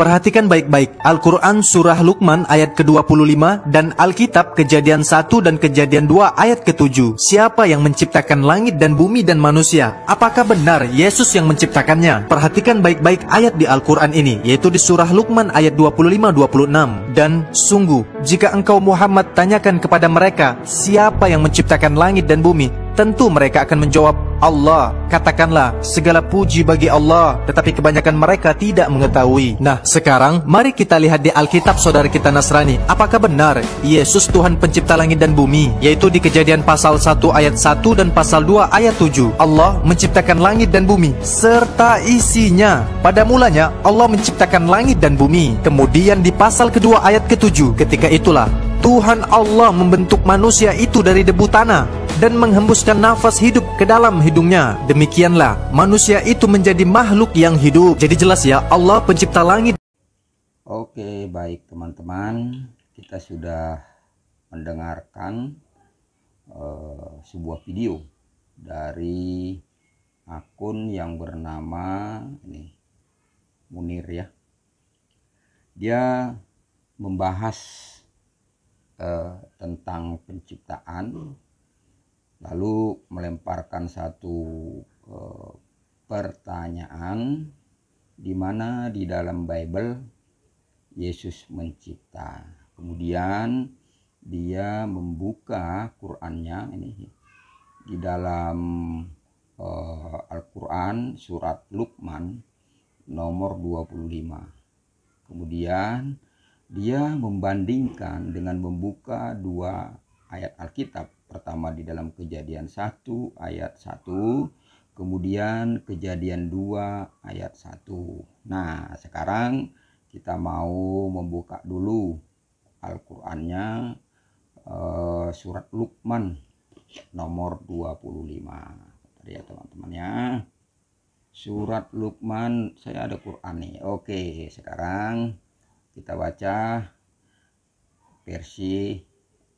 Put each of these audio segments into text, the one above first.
Perhatikan baik-baik, Al-Quran Surah Luqman ayat ke-25 dan Alkitab Kejadian 1 dan Kejadian 2 ayat ke-7. Siapa yang menciptakan langit dan bumi dan manusia? Apakah benar Yesus yang menciptakannya? Perhatikan baik-baik ayat di Al-Quran ini, yaitu di Surah Luqman ayat 25-26. Dan sungguh, jika engkau Muhammad tanyakan kepada mereka, siapa yang menciptakan langit dan bumi? Tentu mereka akan menjawab, Allah. Katakanlah, segala puji bagi Allah, tetapi kebanyakan mereka tidak mengetahui. Nah, sekarang mari kita lihat di Alkitab saudara kita Nasrani. Apakah benar Yesus Tuhan pencipta langit dan bumi? Yaitu di Kejadian pasal 1 ayat 1 dan pasal 2 ayat 7. Allah menciptakan langit dan bumi serta isinya. Pada mulanya Allah menciptakan langit dan bumi. Kemudian di pasal kedua ayat ke-7, ketika itulah Tuhan Allah membentuk manusia itu dari debu tanah dan menghembuskan nafas hidup ke dalam hidungnya. Demikianlah manusia itu menjadi makhluk yang hidup. Jadi jelas ya, Allah pencipta langit. Oke, baik teman-teman, kita sudah mendengarkan sebuah video dari akun yang bernama ini Munir ya. Dia membahas tentang penciptaan, lalu melemparkan satu pertanyaan di mana di dalam Bible Yesus mencipta. Kemudian dia membuka Qur'annya ini di dalam Al-Quran surat Luqman nomor 25. Kemudian dia membandingkan dengan membuka dua ayat Alkitab. Pertama di dalam Kejadian 1 ayat 1, kemudian Kejadian 2 ayat 1. Nah, sekarang kita mau membuka dulu Al-Qur'annya surat Luqman nomor 25. Tadi ya teman-teman ya. Surat Luqman, saya ada Quran nih. Oke, sekarang kita baca versi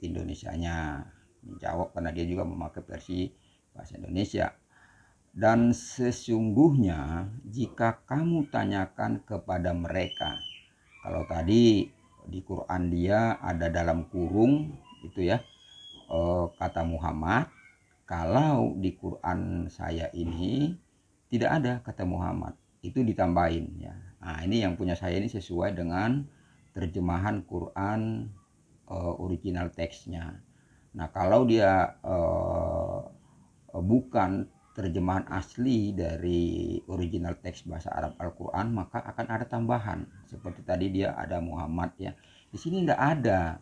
Indonesianya. Menjawab karena dia juga memakai versi bahasa Indonesia. Dan sesungguhnya jika kamu tanyakan kepada mereka, kalau tadi di Quran dia ada dalam kurung itu ya, kata Muhammad. Kalau di Quran saya ini tidak ada kata Muhammad, itu ditambahin ya. Nah, ini yang punya saya ini sesuai dengan terjemahan Quran original teksnya. Nah, kalau dia bukan terjemahan asli dari original teks bahasa Arab Al-Quran, maka akan ada tambahan. Seperti tadi dia ada Muhammad ya. Di sini tidak ada.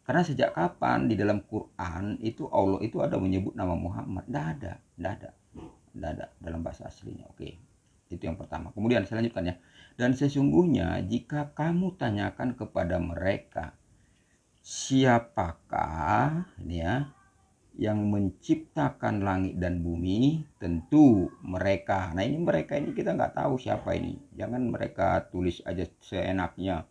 Karena sejak kapan di dalam Quran itu Allah itu ada menyebut nama Muhammad? Tidak ada dalam bahasa aslinya. Oke. Itu yang pertama. Kemudian saya lanjutkan ya. Dan sesungguhnya jika kamu tanyakan kepada mereka, siapakah ini ya yang menciptakan langit dan bumi? Tentu mereka. Nah, ini mereka ini kita nggak tahu siapa ini. Jangan mereka tulis aja seenaknya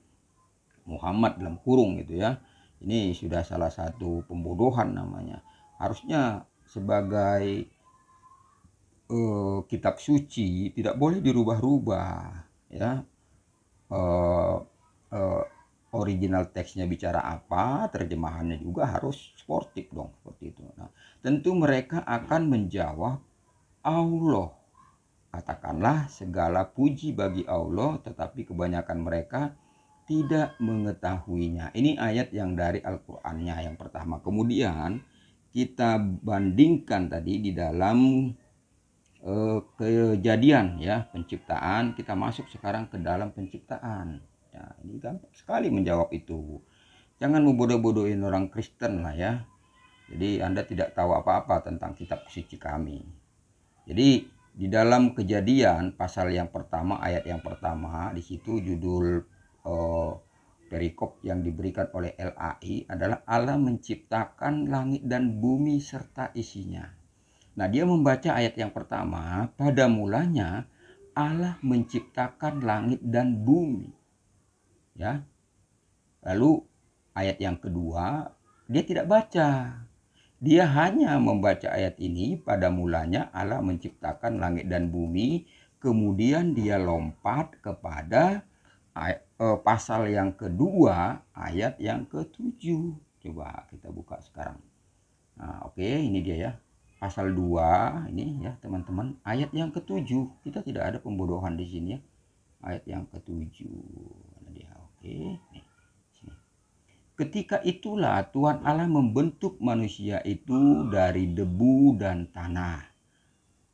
Muhammad dalam kurung gitu ya. Ini sudah salah satu pembodohan namanya. Harusnya sebagai kitab suci tidak boleh dirubah-rubah ya. Original teksnya bicara apa, terjemahannya juga harus sportif dong, seperti itu. Nah, tentu mereka akan menjawab Allah. Katakanlah segala puji bagi Allah, tetapi kebanyakan mereka tidak mengetahuinya. Ini ayat yang dari Al-Qur'annya yang pertama. Kemudian kita bandingkan tadi di dalam Kejadian ya, penciptaan. Kita masuk sekarang ke dalam penciptaan ya. Ini gampang sekali menjawab itu. Jangan membodoh-bodohin orang Kristen lah ya. Jadi Anda tidak tahu apa-apa tentang kitab suci kami. Jadi di dalam Kejadian pasal yang pertama ayat yang pertama, di situ judul perikop yang diberikan oleh LAI adalah Allah menciptakan langit dan bumi serta isinya. Nah, dia membaca ayat yang pertama, pada mulanya Allah menciptakan langit dan bumi. Ya. Lalu ayat yang kedua, dia tidak baca. Dia hanya membaca ayat ini, pada mulanya Allah menciptakan langit dan bumi, kemudian dia lompat kepada pasal yang kedua ayat yang ke-7. Coba kita buka sekarang. Nah, oke, ini dia ya. Pasal 2 ini ya, teman-teman, ayat yang ke-7. Kita tidak ada pembodohan di sini ya. Ayat yang ke-7. Mana dia? Oke, nih. Sini. Ketika itulah Tuhan Allah membentuk manusia itu dari debu dan tanah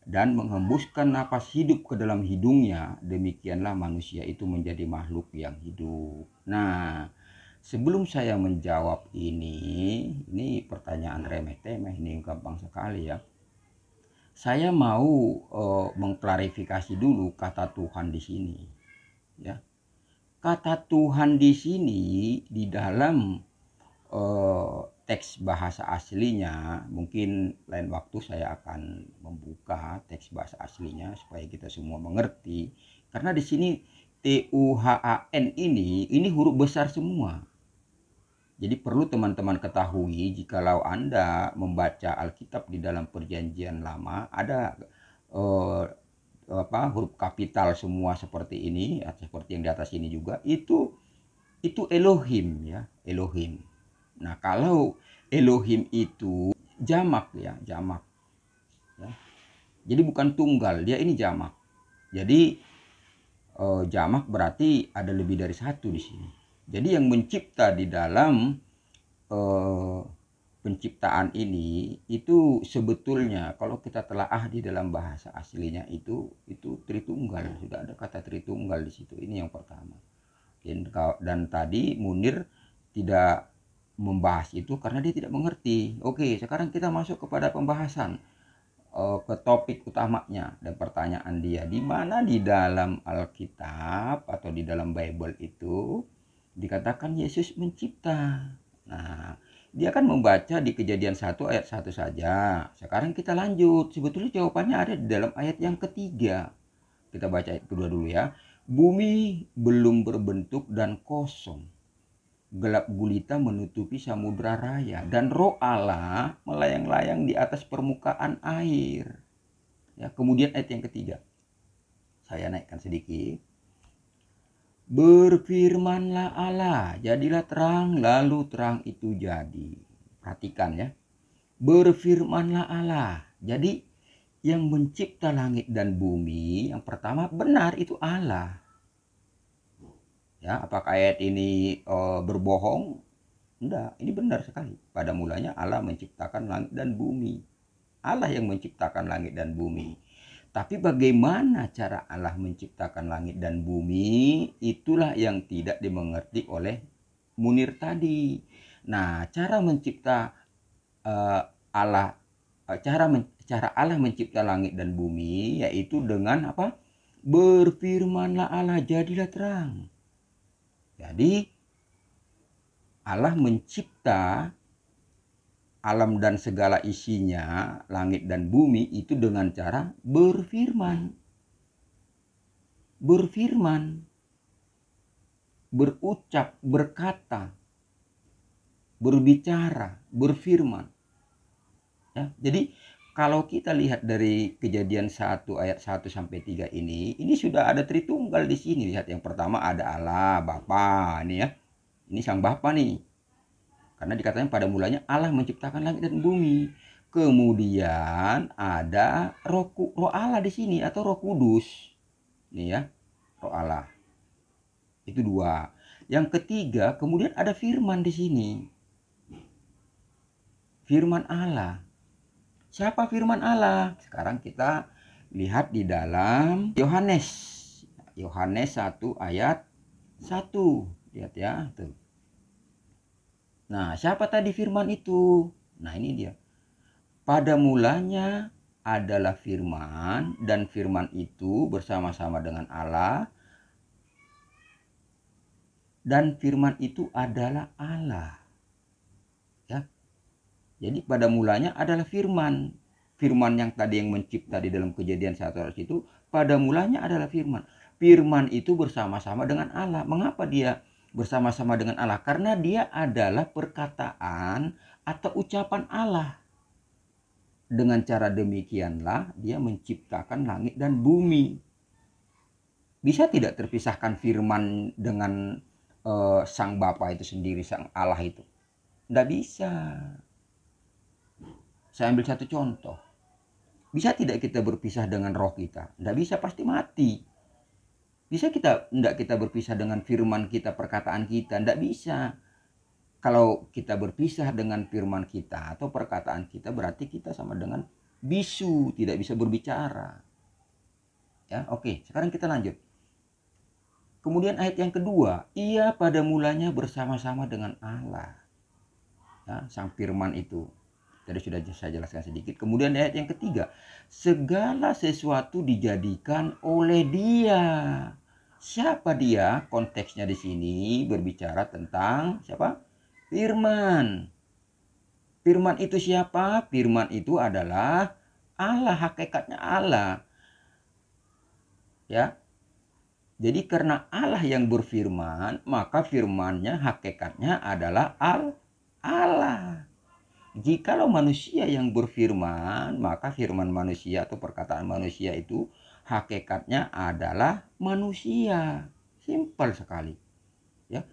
dan menghembuskan napas hidup ke dalam hidungnya, demikianlah manusia itu menjadi makhluk yang hidup. Nah, sebelum saya menjawab ini pertanyaan remeh-temeh, ini gampang sekali ya. Saya mau mengklarifikasi dulu kata Tuhan di sini. Ya, kata Tuhan di sini di dalam teks bahasa aslinya, mungkin lain waktu saya akan membuka teks bahasa aslinya supaya kita semua mengerti. Karena di sini TUHAN ini huruf besar semua. Jadi perlu teman-teman ketahui, jikalau Anda membaca Alkitab di dalam Perjanjian Lama ada huruf kapital semua seperti ini, seperti yang di atas ini juga, itu Elohim ya, Elohim. Nah, kalau Elohim itu jamak ya, jamak. Ya. Jadi bukan tunggal, dia ini jamak. Jadi jamak berarti ada lebih dari satu di sini. Jadi yang mencipta di dalam penciptaan ini itu sebetulnya kalau kita telaah di dalam bahasa aslinya itu Tritunggal. Sudah ada kata Tritunggal di situ. Ini yang pertama. Dan tadi Munir tidak membahas itu karena dia tidak mengerti. Oke, sekarang kita masuk kepada pembahasan ke topik utamanya. Dan pertanyaan dia, di mana di dalam Alkitab atau di dalam Bible itu dikatakan Yesus mencipta? Nah, dia kan membaca di Kejadian 1 ayat 1 saja. Sekarang kita lanjut. Sebetulnya jawabannya ada di dalam ayat yang ketiga. Kita baca ayat kedua dulu ya. Bumi belum berbentuk dan kosong. Gelap gulita menutupi samudra raya, dan Roh Allah melayang-layang di atas permukaan air. Ya, kemudian ayat yang ketiga. Saya naikkan sedikit. Berfirmanlah Allah, jadilah terang, lalu terang itu jadi. Perhatikan ya. Berfirmanlah Allah. Jadi yang mencipta langit dan bumi, yang pertama benar itu Allah. Ya, apakah ayat ini berbohong? Enggak, ini benar sekali. Pada mulanya Allah menciptakan langit dan bumi. Allah yang menciptakan langit dan bumi. Tapi bagaimana cara Allah menciptakan langit dan bumi? Itulah yang tidak dimengerti oleh Munir tadi. Nah, cara mencipta Allah, cara Allah mencipta langit dan bumi yaitu dengan apa? Berfirmanlah Allah, jadilah terang. Jadi Allah mencipta alam dan segala isinya, langit dan bumi itu dengan cara berfirman. Berfirman, berucap, berkata, berbicara, berfirman. Ya, jadi kalau kita lihat dari Kejadian 1 ayat 1 sampai 3 ini sudah ada Tritunggal di sini. Lihat yang pertama ada Allah, Bapa, ini ya. Ini Sang Bapa nih. Karena dikatakan pada mulanya Allah menciptakan langit dan bumi. Kemudian ada Roh Allah di sini atau Roh Kudus. Nih ya, Roh Allah. Itu dua. Yang ketiga, kemudian ada firman di sini. Firman Allah. Siapa firman Allah? Sekarang kita lihat di dalam Yohanes. Yohanes 1 ayat 1. Lihat ya, tuh. Nah, siapa tadi firman itu? Nah, ini dia. Pada mulanya adalah firman, dan firman itu bersama-sama dengan Allah, dan firman itu adalah Allah. Ya. Jadi pada mulanya adalah firman. Firman yang tadi yang mencipta di dalam Kejadian 1 ayat itu, pada mulanya adalah firman. Firman itu bersama-sama dengan Allah. Mengapa dia bersama-sama dengan Allah? Karena dia adalah perkataan atau ucapan Allah. Dengan cara demikianlah dia menciptakan langit dan bumi. Bisa tidak terpisahkan firman dengan Sang Bapa itu sendiri, Sang Allah itu? Tidak bisa. Saya ambil satu contoh. Bisa tidak kita berpisah dengan roh kita? Tidak bisa, pasti mati. Bisa tidak kita berpisah dengan firman kita, perkataan kita? Tidak bisa. Kalau kita berpisah dengan firman kita atau perkataan kita, berarti kita sama dengan bisu, tidak bisa berbicara. Ya, oke, sekarang kita lanjut. Kemudian ayat yang kedua, ia pada mulanya bersama-sama dengan Allah. Ya, sang firman itu. Tadi sudah saya jelaskan sedikit. Kemudian ayat yang ketiga, segala sesuatu dijadikan oleh Dia. Siapa Dia? Konteksnya di sini berbicara tentang siapa? Firman. Firman itu siapa? Firman itu adalah Allah, hakikatnya Allah. Ya. Jadi karena Allah yang berfirman, maka firman-Nya hakikatnya adalah Allah. Jikalau manusia yang berfirman, maka firman manusia atau perkataan manusia itu hakikatnya adalah manusia. Simpel sekali. Ya.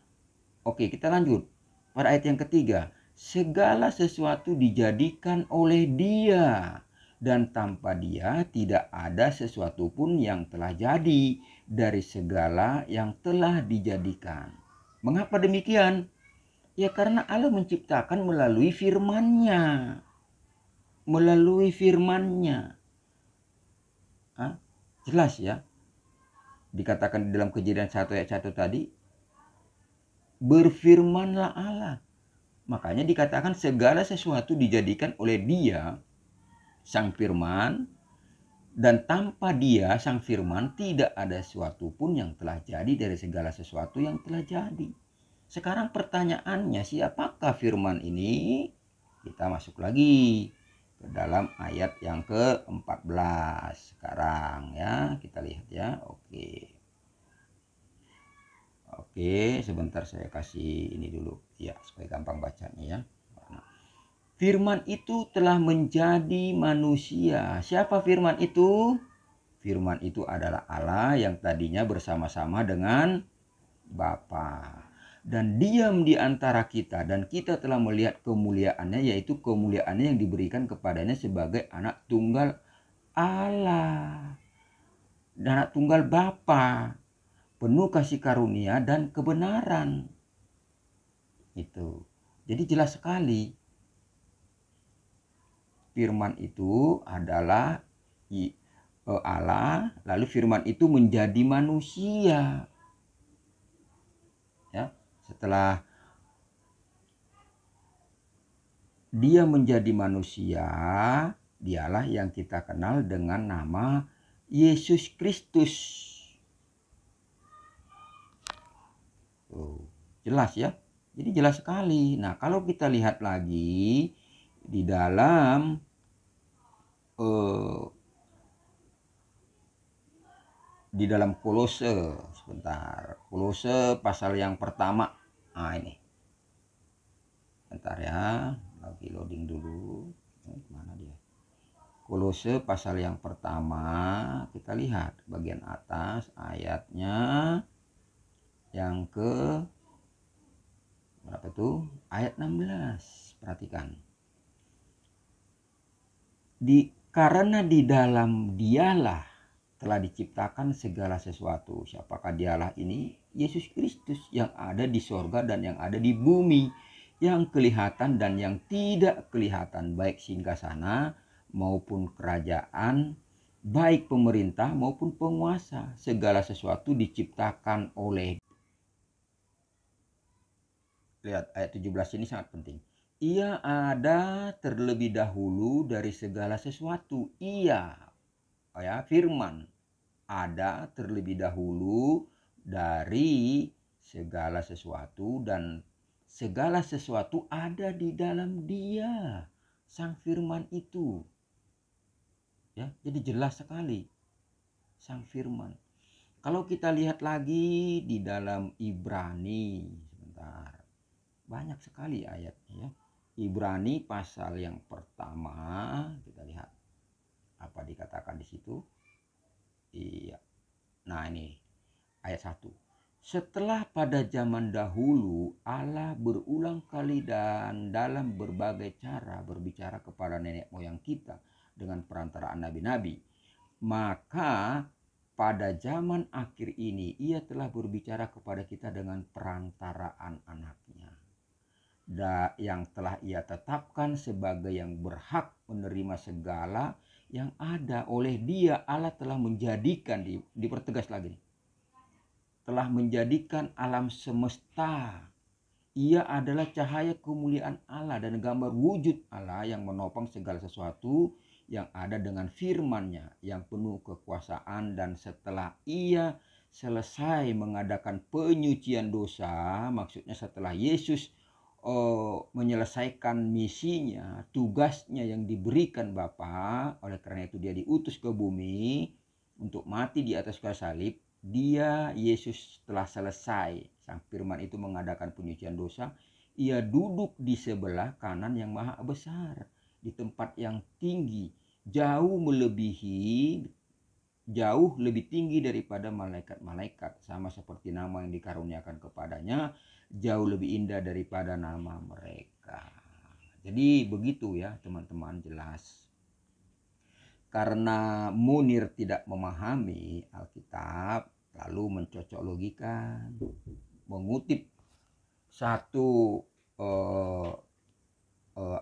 Oke, kita lanjut. Pada ayat yang ketiga, segala sesuatu dijadikan oleh Dia, dan tanpa Dia tidak ada sesuatu pun yang telah jadi dari segala yang telah dijadikan. Mengapa demikian? Ya karena Allah menciptakan melalui firman-Nya. Melalui firman-Nya. Jelas ya. Dikatakan di dalam Kejadian 1 ayat 1 tadi, berfirmanlah Allah. Makanya dikatakan segala sesuatu dijadikan oleh Dia, sang firman, dan tanpa Dia, sang firman, tidak ada sesuatu pun yang telah jadi dari segala sesuatu yang telah jadi. Sekarang pertanyaannya, siapakah firman ini? Kita masuk lagi ke dalam ayat yang ke-14 sekarang ya. Kita lihat ya. Oke, sebentar saya kasih ini dulu ya supaya gampang bacanya ya. Firman itu telah menjadi manusia. Siapa firman itu? Firman itu adalah Allah yang tadinya bersama-sama dengan Bapa, dan diam di antara kita, dan kita telah melihat kemuliaannya, yaitu kemuliaannya yang diberikan kepadanya sebagai anak tunggal Allah, anak tunggal Bapa, penuh kasih karunia dan kebenaran. Itu jadi jelas sekali, firman itu adalah Allah, lalu firman itu menjadi manusia. Ya, setelah Dia menjadi manusia, Dialah yang kita kenal dengan nama Yesus Kristus. Jelas ya? Jadi jelas sekali. Nah, kalau kita lihat lagi di dalam Kolose, sebentar. Kolose pasal yang pertama. Nah, ini. Bentar ya, lagi loading dulu. Mana dia? Kolose pasal yang pertama, kita lihat bagian atas ayatnya yang ke berapa tuh? Ayat 16. Perhatikan. Karena di dalam Dialah telah diciptakan segala sesuatu. Siapakah Dialah ini? Yesus Kristus yang ada di sorga dan yang ada di bumi, yang kelihatan dan yang tidak kelihatan, baik singgasana maupun kerajaan, baik pemerintah maupun penguasa. Segala sesuatu diciptakan oleh. Lihat ayat 17 ini sangat penting. Ia ada terlebih dahulu dari segala sesuatu. Ia, ya, firman, ada terlebih dahulu dari segala sesuatu, dan segala sesuatu ada di dalam Dia, sang firman itu. Ya, jadi jelas sekali sang firman. Kalau kita lihat lagi di dalam Ibrani, sebentar, banyak sekali ayatnya ya. Ibrani pasal yang pertama, kita lihat apa dikatakan di situ. Iya. Nah, ini ayat 1. Setelah pada zaman dahulu Allah berulang kali dan dalam berbagai cara berbicara kepada nenek moyang kita dengan perantaraan nabi-nabi, maka pada zaman akhir ini ia telah berbicara kepada kita dengan perantaraan anaknya, yang telah ia tetapkan sebagai yang berhak menerima segala yang ada. Oleh dia Allah telah menjadikan, dipertegas lagi, telah menjadikan alam semesta. Ia adalah cahaya kemuliaan Allah dan gambar wujud Allah yang menopang segala sesuatu yang ada dengan firman-Nya yang penuh kekuasaan. Dan setelah ia selesai mengadakan penyucian dosa, maksudnya setelah Yesus menyelesaikan misinya, tugasnya yang diberikan Bapa, oleh karena itu dia diutus ke bumi untuk mati di atas kayu salib. Yesus telah selesai, sang firman itu mengadakan penyucian dosa. Ia duduk di sebelah kanan yang maha besar, di tempat yang tinggi, jauh lebih tinggi daripada malaikat-malaikat, sama seperti nama yang dikaruniakan kepadanya jauh lebih indah daripada nama mereka. Jadi begitu ya teman-teman, jelas. Karena Munir tidak memahami Alkitab, lalu mencocok logikan, mengutip satu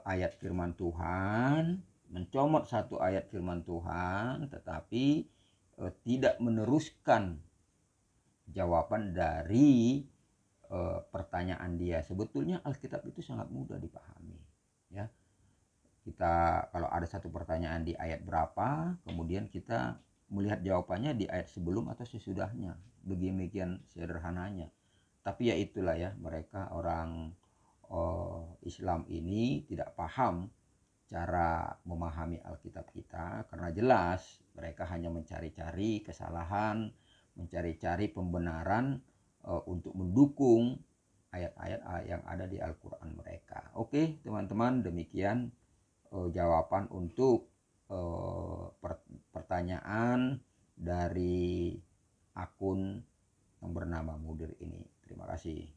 ayat firman Tuhan, mencomot satu ayat firman Tuhan, tetapi tidak meneruskan jawaban dari pertanyaan dia. Sebetulnya Alkitab itu sangat mudah dipahami, ya. Kita kalau ada satu pertanyaan di ayat berapa, kemudian kita melihat jawabannya di ayat sebelum atau sesudahnya. Demikian sederhananya. Tapi ya itulah ya, mereka orang Islam ini tidak paham cara memahami Alkitab kita, karena jelas mereka hanya mencari-cari kesalahan, mencari-cari pembenaran untuk mendukung ayat-ayat yang ada di Al-Quran mereka. Oke teman-teman, demikian jawaban untuk pertanyaan dari akun yang bernama Mudir ini. Terima kasih.